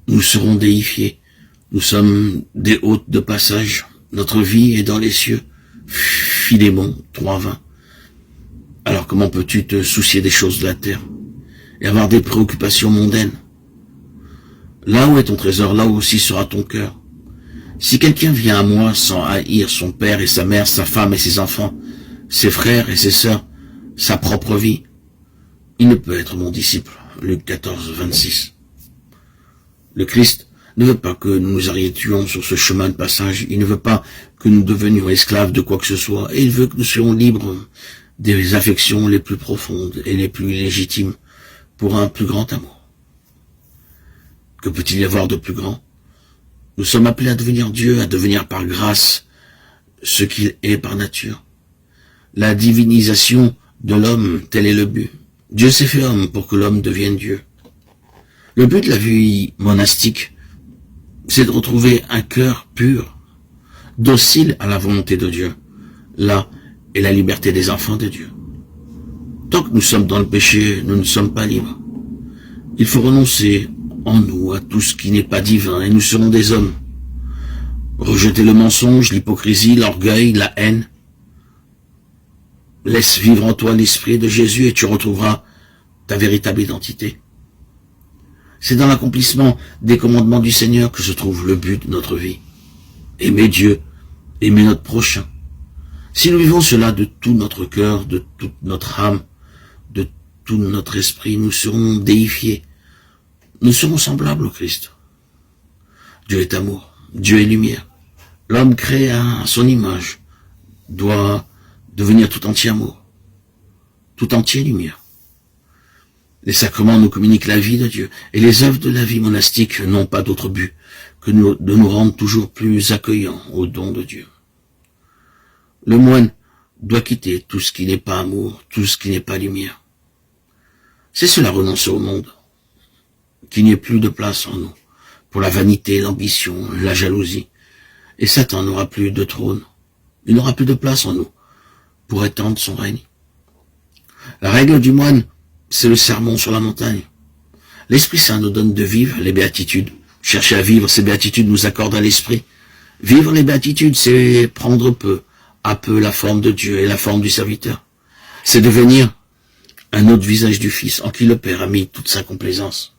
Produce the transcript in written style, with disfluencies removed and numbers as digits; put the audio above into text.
nous serons déifiés. Nous sommes des hôtes de passage. Notre vie est dans les cieux. Philémon 3:20. Alors comment peux-tu te soucier des choses de la terre et avoir des préoccupations mondaines? Là où est ton trésor, là aussi sera ton cœur. Si quelqu'un vient à moi sans haïr son père et sa mère, sa femme et ses enfants, ses frères et ses sœurs, sa propre vie, il ne peut être mon disciple. Luc 14:26. Le Christ ne veut pas que nous nous arrêtions sur ce chemin de passage. Il ne veut pas que nous devenions esclaves de quoi que ce soit. Et il veut que nous soyons libres des affections les plus profondes et les plus légitimes pour un plus grand amour. Que peut-il y avoir de plus grand? Nous sommes appelés à devenir Dieu, à devenir par grâce ce qu'il est par nature. La divinisation de l'homme, tel est le but. Dieu s'est fait homme pour que l'homme devienne Dieu. Le but de la vie monastique, c'est de retrouver un cœur pur, docile à la volonté de Dieu. Là est la liberté des enfants de Dieu. Tant que nous sommes dans le péché, nous ne sommes pas libres. Il faut renoncer en nous à tout ce qui n'est pas divin et nous serons des hommes. Rejeter le mensonge, l'hypocrisie, l'orgueil, la haine. Laisse vivre en toi l'esprit de Jésus et tu retrouveras ta véritable identité. C'est dans l'accomplissement des commandements du Seigneur que se trouve le but de notre vie. Aimer Dieu, aimer notre prochain. Si nous vivons cela de tout notre cœur, de toute notre âme, de tout notre esprit, nous serons déifiés. Nous serons semblables au Christ. Dieu est amour, Dieu est lumière. L'homme créé à son image doit devenir tout entier amour, tout entier lumière. Les sacrements nous communiquent la vie de Dieu, et les œuvres de la vie monastique n'ont pas d'autre but que de nous rendre toujours plus accueillants au don de Dieu. Le moine doit quitter tout ce qui n'est pas amour, tout ce qui n'est pas lumière. C'est cela renoncer au monde, qu'il n'y ait plus de place en nous pour la vanité, l'ambition, la jalousie. Et Satan n'aura plus de trône, il n'aura plus de place en nous pour étendre son règne. La règle du moine, c'est le sermon sur la montagne. L'Esprit Saint nous donne de vivre les béatitudes. Chercher à vivre ces béatitudes nous accorde à l'Esprit. Vivre les béatitudes, c'est prendre peu à peu la forme de Dieu et la forme du serviteur. C'est devenir un autre visage du Fils en qui le Père a mis toute sa complaisance.